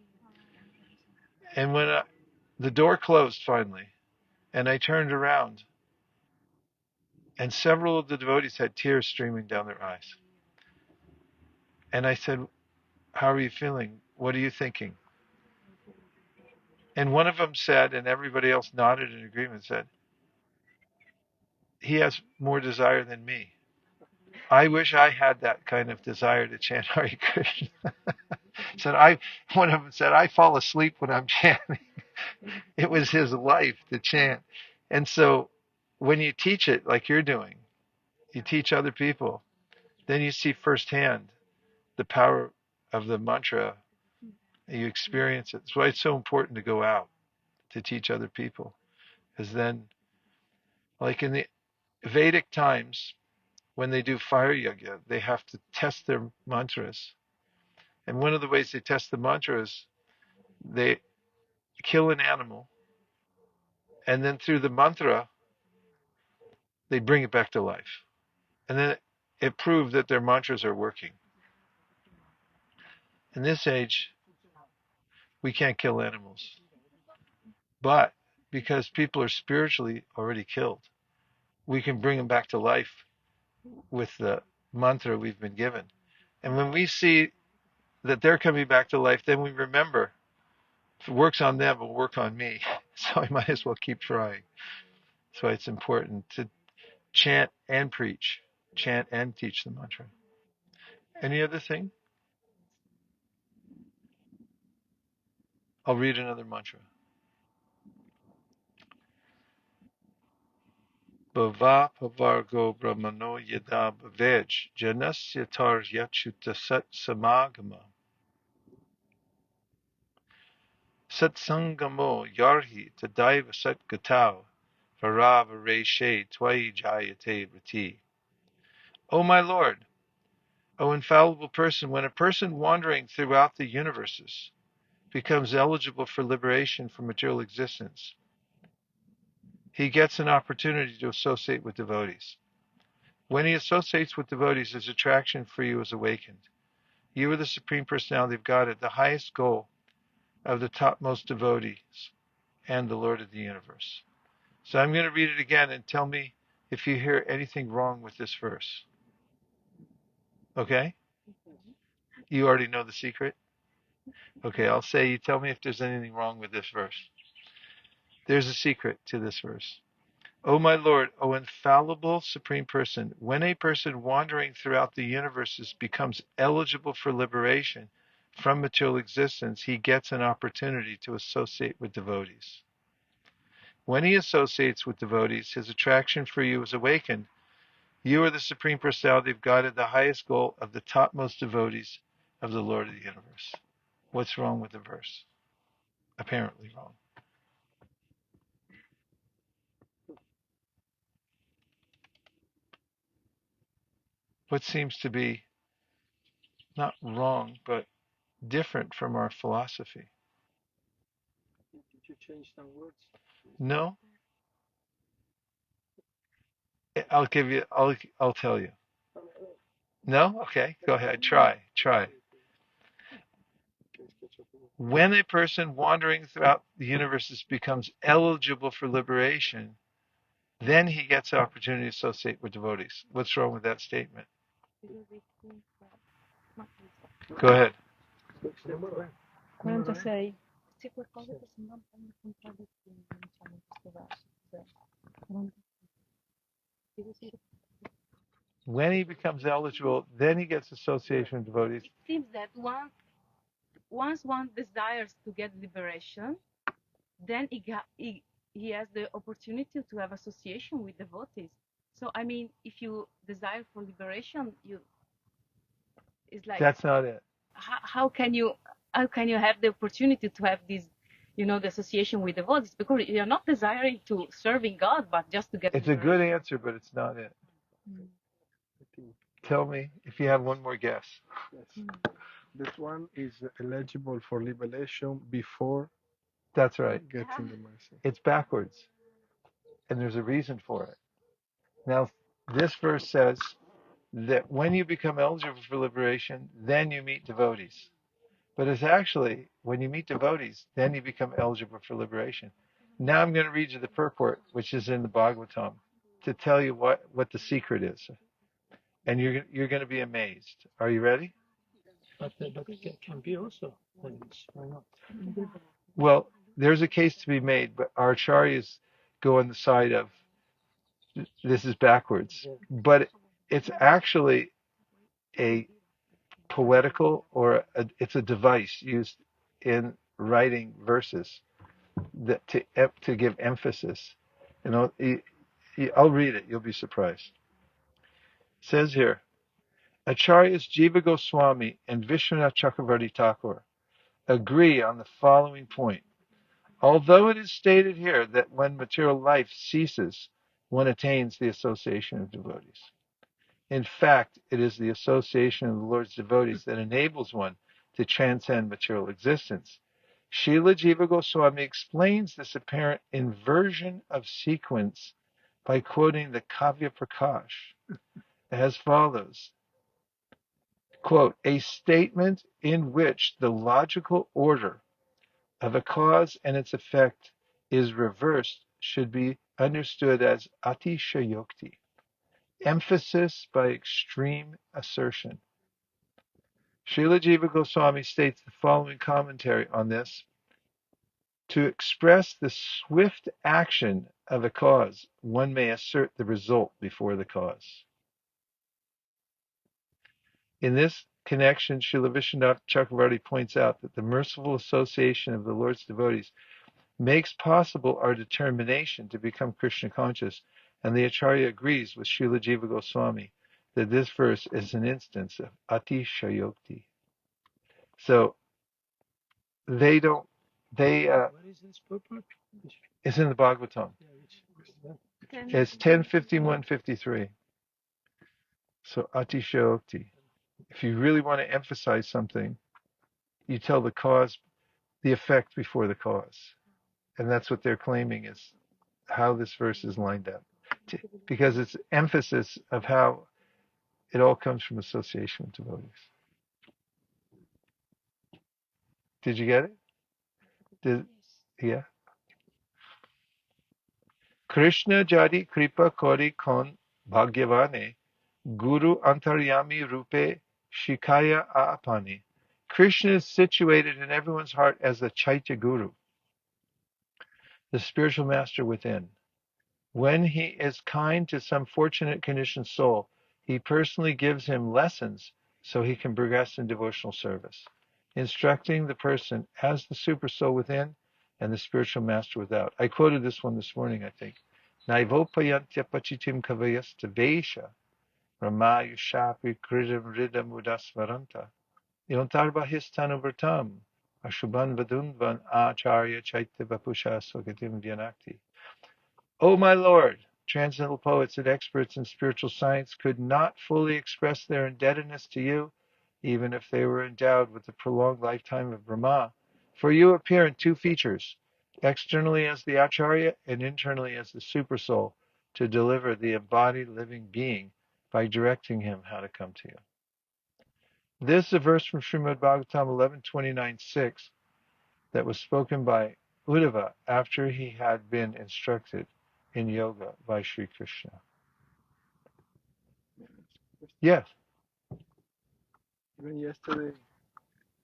And when the door closed finally, and I turned around, and several of the devotees had tears streaming down their eyes. And I said, how are you feeling? What are you thinking? And one of them said, and everybody else nodded in agreement, said, he has more desire than me. I wish I had that kind of desire to chant Hare Krishna. One of them said, I fall asleep when I'm chanting. It was his life to chant. And so when you teach it like you're doing, you teach other people, then you see firsthand the power of the mantra. You experience it. That's why it's so important to go out to teach other people. Because then, like in the Vedic times, when they do fire yajna, they have to test their mantras. And one of the ways they test the mantra is they kill an animal, and then through the mantra, they bring it back to life. And then it proved that their mantras are working. In this age, we can't kill animals. But because people are spiritually already killed, we can bring them back to life with the mantra we've been given. And when we see that they're coming back to life, then we remember, if it works on them, it will work on me. So I might as well keep trying. That's why it's important to chant and preach, chant and teach the mantra. Any other thing? I'll read another mantra. Bhava pavargo brahmano yada bhavaj janasya tar yachuta sat samagama satsangamo yarhi tadaiva sat gatau varava reshe twai jayate rati. O my Lord, O infallible person, when a person wandering throughout the universes becomes eligible for liberation from material existence, he gets an opportunity to associate with devotees. When he associates with devotees, his attraction for you is awakened. You are the Supreme Personality of Godhead, the highest goal of the topmost devotees, and the Lord of the universe. So I'm going to read it again and tell me if you hear anything wrong with this verse. Okay? You already know the secret? Okay, I'll say you tell me if there's anything wrong with this verse. There's a secret to this verse. O my Lord, O infallible Supreme Person, when a person wandering throughout the universes becomes eligible for liberation from material existence, he gets an opportunity to associate with devotees. When he associates with devotees, his attraction for you is awakened. You are the Supreme Personality of God, the highest goal of the topmost devotees of the Lord of the universe. What's wrong with the verse? Apparently wrong. What seems to be not wrong, but different from our philosophy? Did you change some words? No? I'll tell you. No? Okay, go ahead. Try. When a person wandering throughout the universes becomes eligible for liberation, then he gets the opportunity to associate with devotees. What's wrong with that statement? Go ahead. 46. C'è qualcosa che sembra un po' una contraddizione, diciamo, in questo verso. When he becomes eligible, then he gets association with devotees. It seems that once one desires to get liberation, then he has the opportunity to have association with devotees. So I mean, if you desire for liberation, it's like, that's not it. How can you have the opportunity to have this, the association with devotees, because you're not desiring to serving God, but just to get It's liberation. a good answer, but it's not it. Tell me if you have one more guess. Yes. This one is eligible for liberation before That's right. getting the mercy. It's backwards. And there's a reason for it. Now, this verse says that when you become eligible for liberation, then you meet devotees. But it's actually, when you meet devotees, then you become eligible for liberation. Now I'm going to read you the purport, which is in the Bhagavatam, to tell you what the secret is. And you're going to be amazed. Are you ready? But it can be also. Why not? Well, there's a case to be made, but our acharyas go on the side of this is backwards. But it's actually a poetical, or it's a device used in writing verses that to give emphasis. I'll read it. You'll be surprised. It says here, Acharyas Jiva Goswami and Vishwanath Chakravarti Thakur agree on the following point. Although it is stated here that when material life ceases, one attains the association of devotees. In fact, it is the association of the Lord's devotees that enables one to transcend material existence. Srila Jiva Goswami explains this apparent inversion of sequence by quoting the Kavya Prakash as follows. Quote, a statement in which the logical order of a cause and its effect is reversed should be understood as atishayokti, emphasis by extreme assertion. Srila Jiva Goswami states the following commentary on this. To express the swift action of a cause, one may assert the result before the cause. In this connection, Srila Vishwanath Chakravarti points out that the merciful association of the Lord's devotees makes possible our determination to become Krishna conscious, and the Acharya agrees with Srila Jiva Goswami that this verse is an instance of atishayokti. So they don't. Where is this purport? It's in the Bhagavatam. It's 10:51:53. So atishayokti. If you really want to emphasize something, you tell the cause, the effect before the cause. And that's what they're claiming is how this verse is lined up. Because it's emphasis of how it all comes from association with devotees. Did you get it? Yeah. Krishna jadi kripa kori kon bhagyavane guru antaryami rupe shikaya aapani. Krishna is situated in everyone's heart as the Chaitya Guru, the spiritual master within. When he is kind to some fortunate conditioned soul, he personally gives him lessons so he can progress in devotional service, instructing the person as the super soul within and the spiritual master without. I quoted this one this morning, I think. Naivopayantya pachitim kavayasta vesha ramayushapi kridam ridam udasvaranta yontarvahistanu vrtam ashubhan vadunvan acharya chaitya vapusha swagatim vyanakti. O my Lord, transcendental poets and experts in spiritual science could not fully express their indebtedness to you, even if they were endowed with the prolonged lifetime of Brahma. For you appear in two features, externally as the Acharya and internally as the Supersoul, to deliver the embodied living being by directing him how to come to you. This is a verse from Srimad Bhagavatam 11:29-6 that was spoken by Uddhava after he had been instructed in yoga by Sri Krishna. Yes. Even yesterday,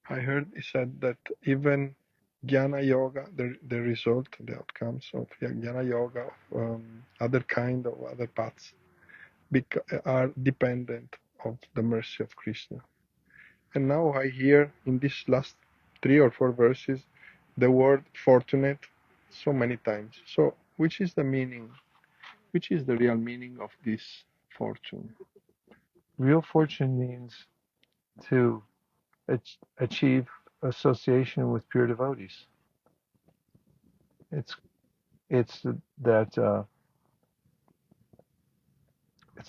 I heard he said that even Jnana Yoga, the result, the outcomes of Jnana Yoga, other kind of other paths, are dependent of the mercy of Krishna. And now I hear in these last 3 or 4 verses the word fortunate so many times. So which is the meaning? Which is the real meaning of this fortune? Real fortune means to achieve association with pure devotees. It's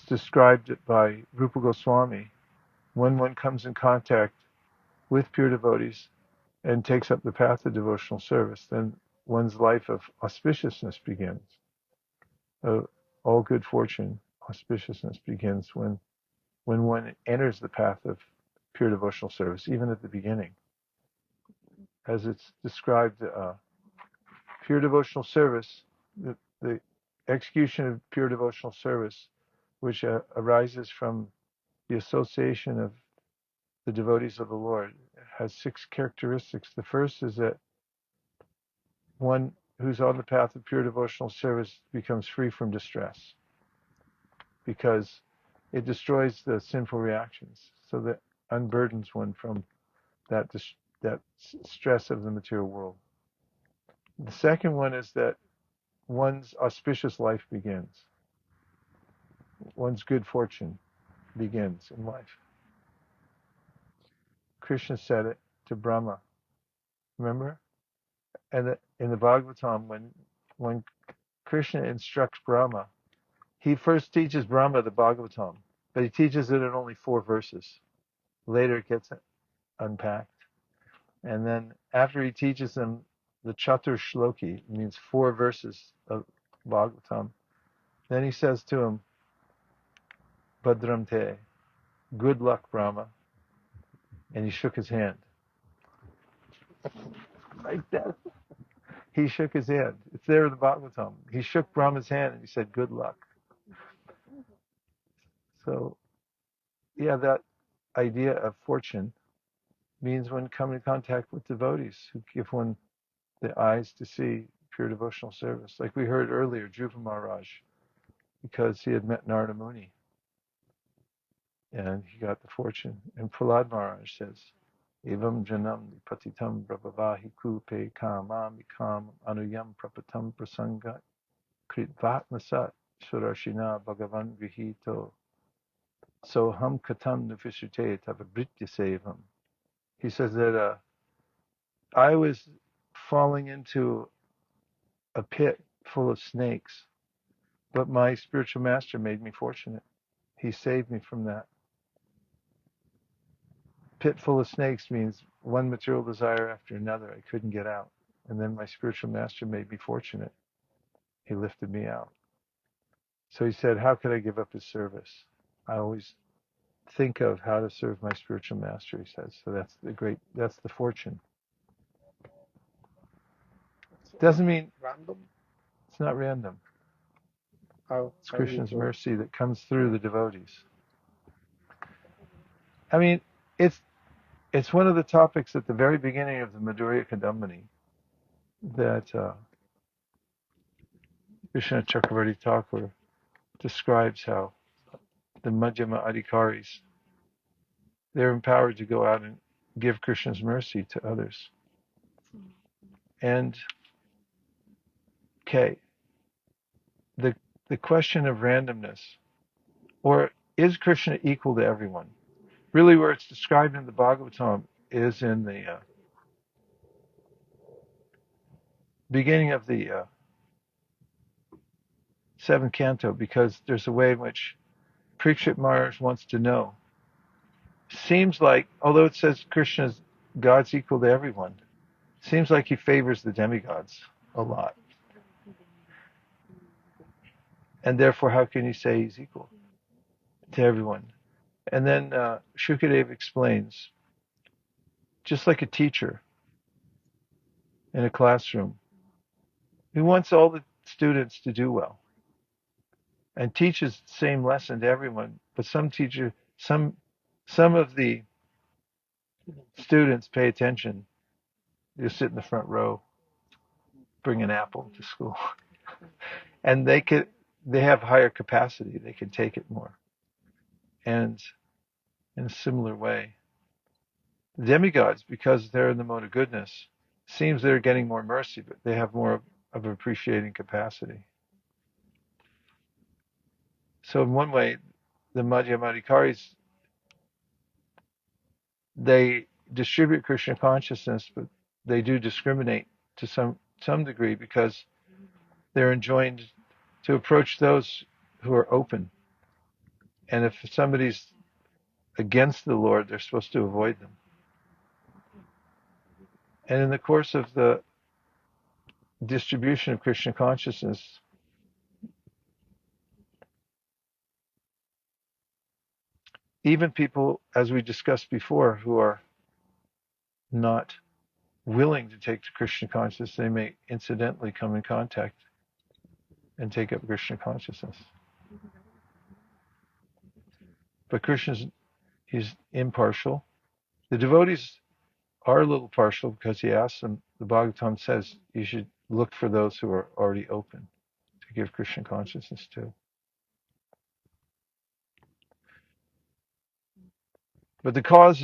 described by Rupa Goswami. When one comes in contact with pure devotees and takes up the path of devotional service, then one's life of auspiciousness begins. All good fortune, auspiciousness begins when one enters the path of pure devotional service, even at the beginning. As it's described, pure devotional service, the execution of pure devotional service, which arises from the association of the devotees of the Lord, has 6 characteristics. The first is that one who's on the path of pure devotional service becomes free from distress, because it destroys the sinful reactions, so that unburdens one from that stress of the material world. The second one is that one's auspicious life begins. One's good fortune begins in life. Krishna said it to Brahma. Remember? And in the Bhagavatam, when Krishna instructs Brahma, he first teaches Brahma the Bhagavatam, but he teaches it in only 4 verses. Later it gets unpacked. And then after he teaches them the Chatur Shloki, means 4 verses of Bhagavatam, then he says to him, Bhadram te, good luck, Brahma. And he shook his hand. Like that. He shook his hand. It's there in the Bhagavatam. He shook Brahma's hand and he said, good luck. So, yeah, that idea of fortune means when coming in contact with devotees who give one the eyes to see pure devotional service. Like we heard earlier, Dhruva Maharaj, because he had met Narada Muni and he got the fortune. And Prahlad Maharaj says, Evam janam patitam brabhavahi kupe kamam ikam anuyam prapatam prasanga kritvatmasat surashina bhagavan vihito so ham katam nufishute tavabritya sevam. He says that I was falling into a pit full of snakes, but my spiritual master made me fortunate. He saved me from that. pit full of snakes means one material desire after another. I couldn't get out. And then my spiritual master made me fortunate. He lifted me out. So he said, how could I give up his service? I always think of how to serve my spiritual master, he says. So that's the fortune. Doesn't mean random. It's not random. It's Krishna's you mercy that comes through the devotees. I mean, it's one of the topics at the very beginning of the Madhya Kadambini that Krishna Chakravarti Thakur describes how the Madhyama Adhikaris, they're empowered to go out and give Krishna's mercy to others. And, okay, the question of randomness, or is Krishna equal to everyone? Really where it's described in the Bhagavatam is in the beginning of the 7th canto, because there's a way in which Parikshit Maharaj wants to know. Seems like, although it says Krishna's God's equal to everyone, seems like he favors the demigods a lot. And therefore, how can you say he's equal to everyone? And then Shukadeva explains, just like a teacher in a classroom, he wants all the students to do well and teaches the same lesson to everyone. But some of the students pay attention. You sit in the front row, bring an apple to school, and they have higher capacity. They can take it more. And in a similar way, the demigods, because they're in the mode of goodness, seems they're getting more mercy, but they have more of appreciating capacity. So in one way, the Madhyamadikaris, they distribute Krishna consciousness, but they do discriminate to some degree because they're enjoined to approach those who are open. And if somebody's against the Lord, they're supposed to avoid them. And in the course of the distribution of Krishna consciousness, even people, as we discussed before, who are not willing to take to Krishna consciousness, they may incidentally come in contact and take up Krishna consciousness. But he's impartial. The devotees are a little partial because he asks them, the Bhagavatam says, you should look for those who are already open to give Krishna consciousness to. But the cause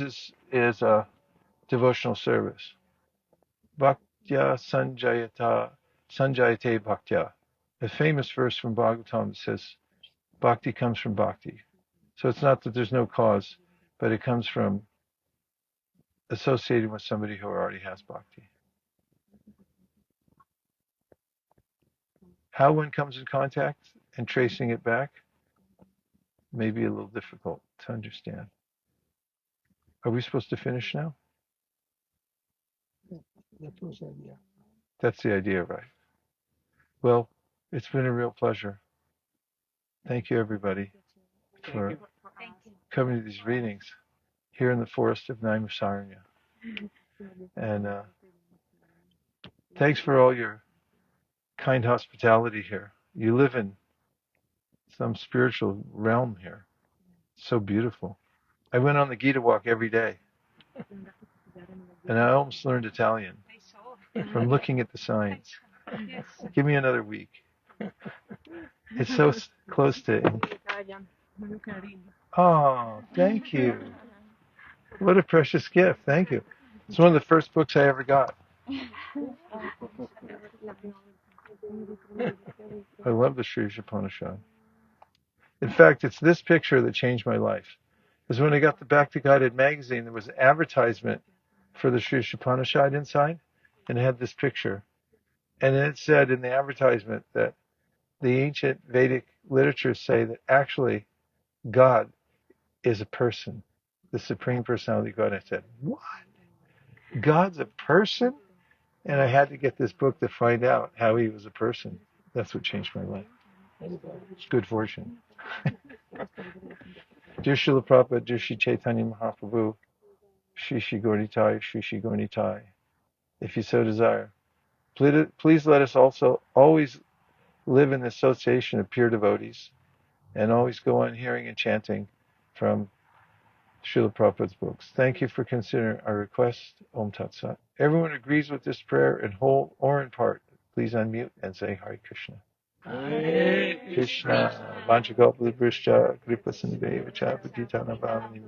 is a devotional service. Bhaktya sanjayate bhaktya. A famous verse from Bhagavatam says, bhakti comes from bhakti. So it's not that there's no cause, but it comes from associating with somebody who already has bhakti. How one comes in contact and tracing it back may be a little difficult to understand. Are we supposed to finish now? That's the idea, right? Well, it's been a real pleasure. Thank you, everybody, for coming to these readings here in the forest of Naimisaranya. And thanks for all your kind hospitality here. You live in some spiritual realm here. It's so beautiful. I went on the Gita walk every day, and I almost learned Italian from looking at the signs. Give me another week. It's so close to... Oh, thank you. What a precious gift. Thank you. It's one of the first books I ever got. I love the Sri Upanishad. In fact, it's this picture that changed my life. Because when I got the Bhakti Guided magazine, there was an advertisement for the Sri Upanishad inside, and it had this picture. And it said in the advertisement that the ancient Vedic literatures say that actually God is a person. the Supreme Personality of God. I said, what? God's a person? And I had to get this book to find out how he was a person. That's what changed my life. It's good fortune. Dear Srila Prabhupada, dear Sri Chaitanya Mahaprabhu, Shri Shri Gauritai, Shri Shri Gauritai, if you so desire, please let us also always live in the association of pure devotees and always go on hearing and chanting from Srila Prabhupada's books. Thank you for considering our request. Om Tat Sat. Everyone agrees with this prayer in whole or in part. Please unmute and say Hare Krishna. Hare Krishna. Vanchakalpadabhrishya Kripa Sindhuveva Patitana Pavani